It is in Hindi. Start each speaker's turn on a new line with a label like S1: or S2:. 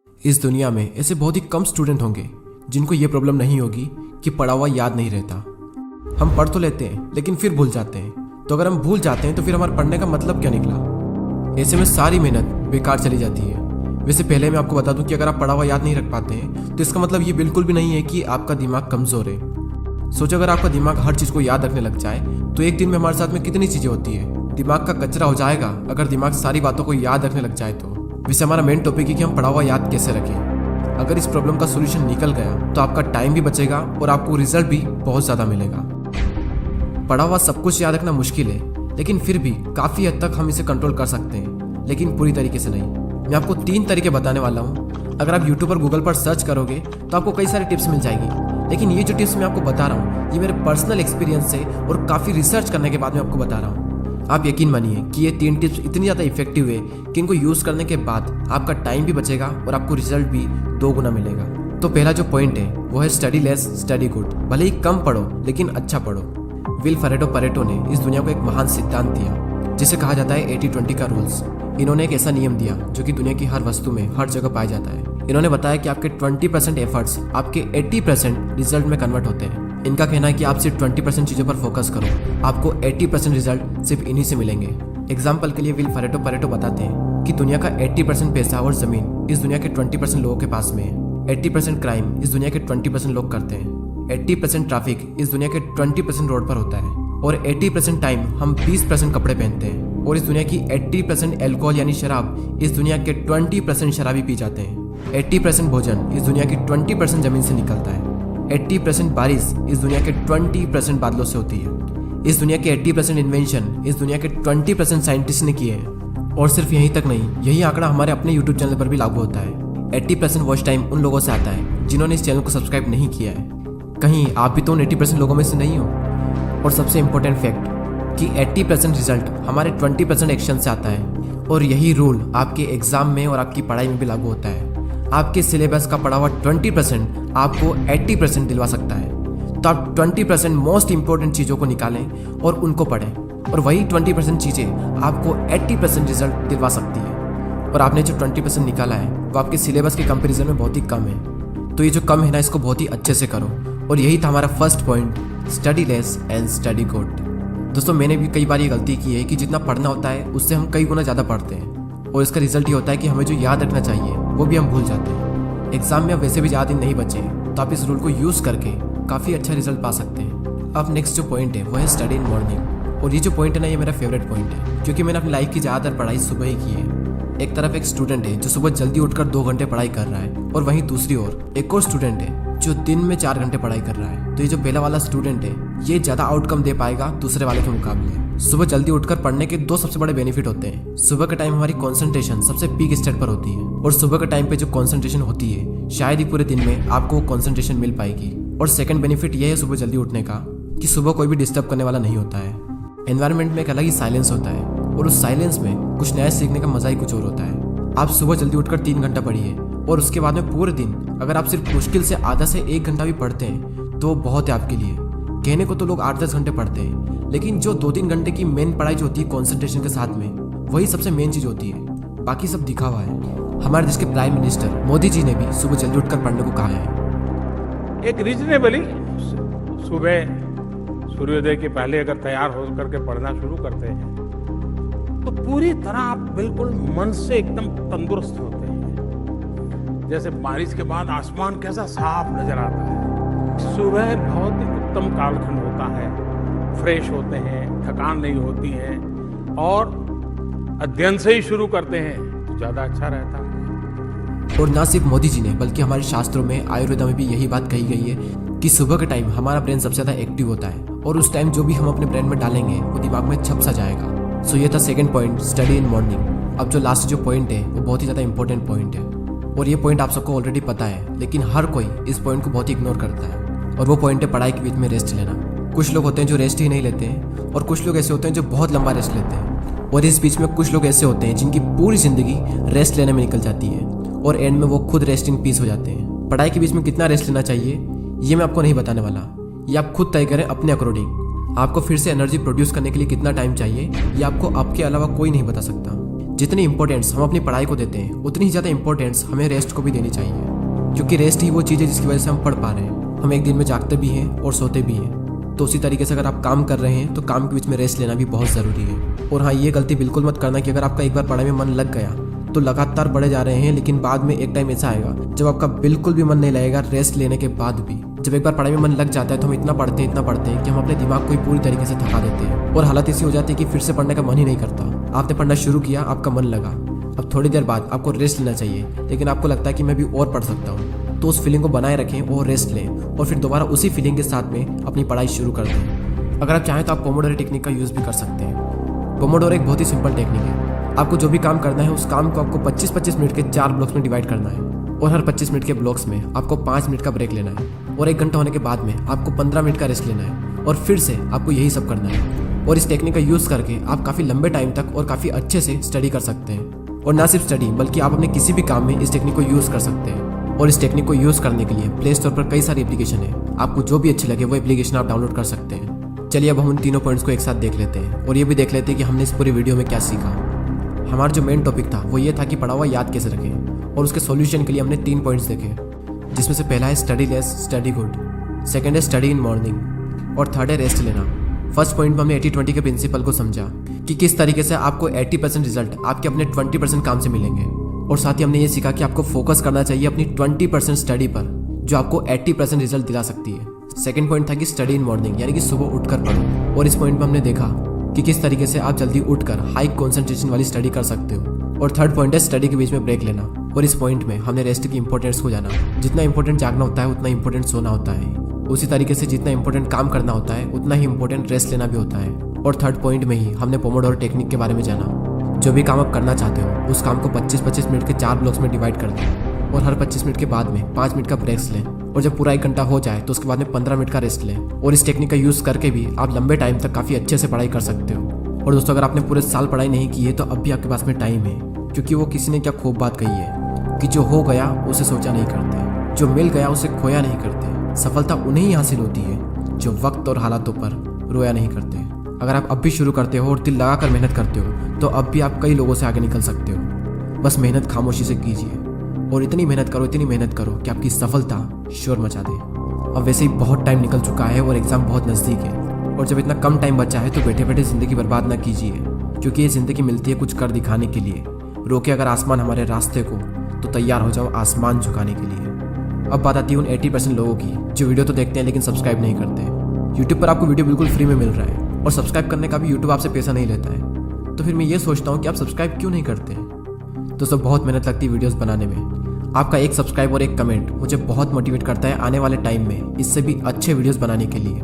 S1: इस दुनिया में ऐसे बहुत ही कम स्टूडेंट होंगे जिनको ये प्रॉब्लम नहीं होगी कि पढ़ा हुआ याद नहीं रहता। हम पढ़ तो लेते हैं लेकिन फिर भूल जाते हैं। तो अगर हम भूल जाते हैं तो फिर हमारे पढ़ने का मतलब क्या निकला? ऐसे में सारी मेहनत बेकार चली जाती है। वैसे पहले मैं आपको बता दूं कि अगर आप पढ़ा हुआ याद नहीं रख पाते हैं तो इसका मतलब ये बिल्कुल भी नहीं है कि आपका दिमाग कमज़ोर है। सोचो, अगर आपका दिमाग हर चीज़ को याद रखने लग जाए तो एक दिन में हमारे साथ में कितनी चीज़ें होती है। दिमाग का कचरा हो जाएगा अगर दिमाग सारी बातों को याद रखने लग जाए तो। वैसे हमारा मेन टॉपिक है कि हम पढ़ा हुआ याद कैसे रखें। अगर इस प्रॉब्लम का सोल्यूशन निकल गया तो आपका टाइम भी बचेगा और आपको रिजल्ट भी बहुत ज़्यादा मिलेगा। पढ़ा हुआ सब कुछ याद रखना मुश्किल है, लेकिन फिर भी काफ़ी हद तक हम इसे कंट्रोल कर सकते हैं, लेकिन पूरी तरीके से नहीं। मैं आपको 3 तरीके बताने वाला हूँ। अगर आप यूट्यूब पर गूगल पर सर्च करोगे तो आपको कई सारी टिप्स मिल जाएगी, लेकिन ये जो टिप्स मैं आपको बता रहा हूँ ये मेरे पर्सनल एक्सपीरियंस से और काफ़ी रिसर्च करने के बाद मैं आपको बता रहा हूँ। आप यकीन मानिए कि ये 3 टिप्स इतनी ज़्यादा इफेक्टिव है कि इनको यूज़ करने के बाद आपका टाइम भी बचेगा और आपको रिजल्ट भी 2 गुना मिलेगा। तो पहला जो पॉइंट है वो है स्टडी लेस स्टडी गुड। भले ही कम पढ़ो लेकिन अच्छा पढ़ो। विल परेटो ने इस दुनिया को एक महान सिद्धांत दिया जिसे कहा जाता है 80-20 का रूल्स। इन्होंने एक ऐसा नियम दिया जो कि दुनिया की हर वस्तु में हर जगह पाया जाता है। इन्होंने बताया कि आपके 20% एफर्ट्स आपके 80% रिजल्ट में कन्वर्ट होते हैं। इनका कहना है कि आप सिर्फ 20% चीज़ों पर फोकस करो, आपको 80% रिजल्ट सिर्फ इन्हीं से मिलेंगे। एग्जाम्पल के लिए विल परेटो बताते हैं कि दुनिया का 80% पैसा और ज़मीन इस दुनिया के 20% लोगों के पास में है। 80% क्राइम इस दुनिया के 20% लोग करते हैं। 80% ट्रैफिक इस दुनिया के 20% रोड पर होता है। और 80% टाइम हम 20% कपड़े पहनते हैं। और इस दुनिया की 80% एल्कोहल यानी शराब इस दुनिया के 20% शराबी पी जाते हैं। 80% भोजन इस दुनिया की 20% जमीन से निकलता है। 80% बारिश इस दुनिया के 20% बादलों से होती है। इस दुनिया के 80% इन्वेंशन इस दुनिया के 20% साइंटिस्ट ने किए हैं। और सिर्फ यहीं तक नहीं, यही आंकड़ा हमारे अपने यूट्यूब चैनल पर भी लागू होता है। 80% वॉच टाइम उन लोगों से आता है जिन्होंने इस चैनल को सब्सक्राइब नहीं किया है। कहीं आप भी तो उन 80% लोगों में से नहीं हो। और सबसे इम्पोर्टेंट फैक्ट कि 80% रिजल्ट हमारे 20% एक्शन से आता है। और यही रूल आपके एग्जाम में और आपकी पढ़ाई में भी लागू होता है। आपके सिलेबस का पढ़ा हुआ 20% आपको 80% दिलवा सकता है। तो आप 20% मोस्ट इंपॉर्टेंट चीज़ों को निकालें और उनको पढ़ें, और वही 20% चीज़ें आपको 80% रिजल्ट दिलवा सकती है। और आपने जो 20% निकाला है वो आपके सिलेबस के कंपैरिजन में बहुत ही कम है। तो ये जो कम है ना, इसको बहुत ही अच्छे से करो। और यही था हमारा first point, study less and study good. दोस्तों, मैंने भी कई बार ये गलती की है कि जितना पढ़ना होता है उससे हम कई गुना ज़्यादा पढ़ते हैं, और इसका रिजल्ट ये होता है कि हमें जो याद रखना चाहिए वो भी हम भूल जाते हैं। एग्जाम में अब वैसे भी ज़्यादा दिन नहीं बचे, तो आप इस रूल को यूज़ करके काफ़ी अच्छा रिजल्ट पा सकते हैं। अब नेक्स्ट जो पॉइंट है वो है स्टडी इन मॉर्निंग। और ये जो पॉइंट है ना, ये मेरा फेवरेट पॉइंट है, क्योंकि मैंने अपनी लाइफ की ज़्यादातर पढ़ाई सुबह ही की है। एक तरफ एक स्टूडेंट है जो सुबह जल्दी उठकर 2 घंटे पढ़ाई कर रहा है, और वहीं दूसरी ओर एक और स्टूडेंट है जो दिन में 4 घंटे पढ़ाई कर रहा है। तो ये जो पहला वाला स्टूडेंट है ये ज़्यादा आउटकम दे पाएगा दूसरे वाले के मुकाबले। सुबह जल्दी उठकर पढ़ने के 2 सबसे बड़े बेनिफिट होते हैं। सुबह के टाइम हमारी कंसंट्रेशन सबसे पीक स्टेट पर होती है, और सुबह के टाइम पे जो कंसंट्रेशन होती है शायद ही पूरे दिन में आपको वो कंसंट्रेशन मिल पाएगी। और सेकंड बेनिफिट ये है सुबह जल्दी उठने का कि सुबह कोई भी डिस्टर्ब करने वाला नहीं होता है। एनवायरनमेंट में एक अलग ही साइलेंस होता है, और उस साइलेंस में कुछ नया सीखने का मजा ही कुछ और होता है। आप सुबह जल्दी उठकर 3 घंटा पढ़िए, और उसके बाद में पूरे दिन अगर आप सिर्फ मुश्किल से आधा से 1 घंटा भी पढ़ते हैं तो बहुत है आपके लिए। कहने को तो लोग 8-10 घंटे पढ़ते हैं, लेकिन जो 2-3 घंटे की मेन पढ़ाई जो होती है कॉन्सेंट्रेशन के साथ में, वही सबसे मेन चीज़ होती है। बाकी सब दिखावा है। हमारे देश के प्राइम मिनिस्टर मोदी जी ने भी सुबह जल्दी उठकर पढ़ने को कहा है।
S2: एक रीजनेबली सुबह सूर्योदय के पहले अगर तैयार हो करके पढ़ना शुरू करते हैं तो पूरी तरह आप बिल्कुल मन से एकदम तंदुरुस्त होते हैं। जैसे बारिश के बाद आसमान कैसा साफ नजर आता है। सुबह बहुत ही उत्तम कालखंड होता है, फ्रेश होते हैं, थकान नहीं होती है, और अध्ययन से ही शुरू करते हैं तो ज़्यादा अच्छा रहता है।
S1: और ना सिर्फ मोदी जी ने बल्कि हमारे शास्त्रों में, आयुर्वेद में भी यही बात कही गई है कि सुबह के टाइम हमारा ब्रेन सबसे ज़्यादा एक्टिव होता है, और उस टाइम जो भी हम अपने ब्रेन में डालेंगे वो दिमाग में छप सा जाएगा। सो ये था second point, study in morning. अब जो लास्ट जो पॉइंट है वो बहुत ही ज़्यादा इंपॉर्टेंट पॉइंट है, और ये पॉइंट आप सबको ऑलरेडी पता है, लेकिन हर कोई इस पॉइंट को बहुत ही इग्नोर करता है। और वो पॉइंट है पढ़ाई के बीच में रेस्ट लेना। कुछ लोग होते हैं जो रेस्ट ही नहीं लेते हैं, और कुछ लोग ऐसे होते हैं जो बहुत लंबा रेस्ट लेते हैं, और इस बीच में कुछ लोग ऐसे होते हैं जिनकी पूरी ज़िंदगी रेस्ट लेने में निकल जाती है, और एंड में वो खुद रेस्ट इन पीस हो जाते हैं। पढ़ाई के बीच में कितना रेस्ट लेना चाहिए ये मैं आपको नहीं बताने वाला, ये आप खुद तय करें अपने अकॉर्डिंग। आपको फिर से एनर्जी प्रोड्यूस करने के लिए कितना टाइम चाहिए ये आपको आपके अलावा कोई नहीं बता सकता। जितनी इंपॉर्टेंस हम अपनी पढ़ाई को देते हैं उतनी ही ज़्यादा इंपॉर्टेंस हमें रेस्ट को भी देनी चाहिए, क्योंकि रेस्ट ही वो चीज़ है जिसकी वजह से हम पढ़ पा रहे हैं। हम एक दिन में जागते भी हैं और सोते भी हैं। तो उसी तरीके से अगर आप काम कर रहे हैं तो काम के बीच में रेस्ट लेना भी बहुत ज़रूरी है। और हाँ, ये गलती बिल्कुल मत करना कि अगर आपका एक बार पढ़ाई में मन लग गया तो लगातार पढ़े जा रहे हैं, लेकिन बाद में एक टाइम ऐसा आएगा जब आपका बिल्कुल भी मन नहीं लगेगा रेस्ट लेने के बाद भी। जब एक बार पढ़ाई में मन लग जाता है तो हम इतना पढ़ते हैं कि हम अपने दिमाग को ही पूरी तरीके से थका देते हैं और हालत ऐसी हो जाती है कि फिर से पढ़ने का मन ही नहीं करता। आपने पढ़ना शुरू किया, आपका मन लगा, अब थोड़ी देर बाद आपको रेस्ट लेना चाहिए, लेकिन आपको लगता है कि मैं भी और पढ़ सकता हूँ। तो उस फीलिंग को बनाए रखें और रेस्ट लें और फिर दोबारा उसी फीलिंग के साथ में अपनी पढ़ाई शुरू कर दें। अगर आप चाहें तो आप पोमोडोरो टेक्निक का यूज़ भी कर सकते हैं। पोमोडोरो एक बहुत ही सिंपल टेक्निक है। आपको जो भी काम करना है उस काम को आपको 25-25 मिनट के 4 ब्लॉक्स में डिवाइड करना है और हर 25 मिनट के ब्लॉक्स में आपको 5 मिनट का ब्रेक लेना है और 1 घंटा होने के बाद में आपको 15 मिनट का रेस्ट लेना है और फिर से आपको यही सब करना है। और इस टेक्निक का यूज़ करके आप काफ़ी लंबे टाइम तक और काफ़ी अच्छे से स्टडी कर सकते हैं। और ना सिर्फ स्टडी बल्कि आप अपने किसी भी काम में इस टेक्निक को यूज़ कर सकते हैं। और इस टेक्निक को यूज़ करने के लिए प्ले स्टोर पर कई सारी एप्लीकेशन है, आपको जो भी अच्छी लगे वो एप्लीकेशन आप डाउनलोड कर सकते हैं। चलिए अब हम उन तीनों पॉइंट्स को एक साथ देख लेते हैं और ये भी देख लेते हैं कि हमने इस पूरी वीडियो में क्या सीखा। हमारा जो मेन टॉपिक था वो ये था कि पढ़ा हुआ याद कैसे रखें, और उसके सॉल्यूशन के लिए हमने 3 पॉइंट्स देखे, जिसमें से पहला है study less study good, second है स्टडी इन मॉर्निंग और थर्ड है रेस्ट लेना। फर्स्ट पॉइंट में हमने 80-20 के प्रिंसिपल को समझा कि किस तरीके से आपको 80% रिजल्ट आपके अपने 20% काम से मिलेंगे, और साथ ही हमने ये सीखा कि आपको फोकस करना चाहिए अपनी 20% स्टडी पर जो आपको 80% रिजल्ट दिला सकती है। सेकंड पॉइंट था कि स्टडी इन मॉर्निंग, यानी कि सुबह उठकर पढ़ो, और इस पॉइंट में हमने देखा कि किस तरीके से आप जल्दी उठकर हाई कंसंट्रेशन वाली स्टडी कर सकते हो। और थर्ड पॉइंट है स्टडी के बीच में ब्रेक लेना, और इस पॉइंट में हमने रेस्ट की इंपॉर्टेंस को जाना। जितना इंपॉर्टेंट जागना होता है उतना इंपॉर्टेंट सोना होता है, उसी तरीके से जितना इंपॉर्टेंट काम करना होता है उतना ही इंपॉर्टेंट रेस्ट लेना भी होता है। और थर्ड पॉइंट में ही हमने पोमोडोरो टेक्निक के बारे में जाना। जो भी काम आप करना चाहते हो उस काम को 25-25 मिनट के 4 ब्लॉक्स में डिवाइड कर दें और हर 25 मिनट के बाद में 5 मिनट का ब्रेक्स लें, और जब पूरा 1 घंटा हो जाए तो उसके बाद में 15 मिनट का रेस्ट लें। और इस टेक्निक का यूज़ करके भी आप लंबे टाइम तक काफ़ी अच्छे से पढ़ाई कर सकते हो। और दोस्तों, अगर आपने पूरे साल पढ़ाई नहीं की है तो अब भी आपके पास में टाइम है, क्योंकि वो किसी ने क्या खूब बात कही है कि जो हो गया उसे सोचा नहीं करते, जो मिल गया उसे खोया नहीं करते। सफलता उन्हें ही हासिल होती है जो वक्त और हालातों पर रोया नहीं करते। अगर आप अब भी शुरू करते हो और दिल लगाकर मेहनत करते हो तो अब भी आप कई लोगों से आगे निकल सकते हो। बस मेहनत खामोशी से कीजिए और इतनी मेहनत करो कि आपकी सफलता शोर मचा दे। अब वैसे ही बहुत टाइम निकल चुका है और एग्ज़ाम बहुत नज़दीक है, और जब इतना कम टाइम बचा है तो बैठे बैठे ज़िंदगी बर्बाद ना कीजिए, क्योंकि ये ज़िंदगी मिलती है कुछ कर दिखाने के लिए। रोके अगर आसमान हमारे रास्ते को तो तैयार हो जाओ आसमान झुकाने के लिए। अब बात आती है उन 80% लोगों की जो वीडियो तो देखते हैं लेकिन सब्सक्राइब नहीं करते। यूट्यूब पर आपको वीडियो बिल्कुल फ्री में मिल रहा है और सब्सक्राइब करने का भी यूट्यूब आपसे पैसा नहीं लेता है, तो फिर मैं ये सोचता हूँ कि आप सब्सक्राइब क्यों नहीं करते हैं। दोस्तों, बहुत मेहनत लगती है वीडियोस बनाने में। आपका एक सब्सक्राइब और एक कमेंट मुझे बहुत मोटिवेट करता है आने वाले टाइम में इससे भी अच्छे वीडियोस बनाने के लिए।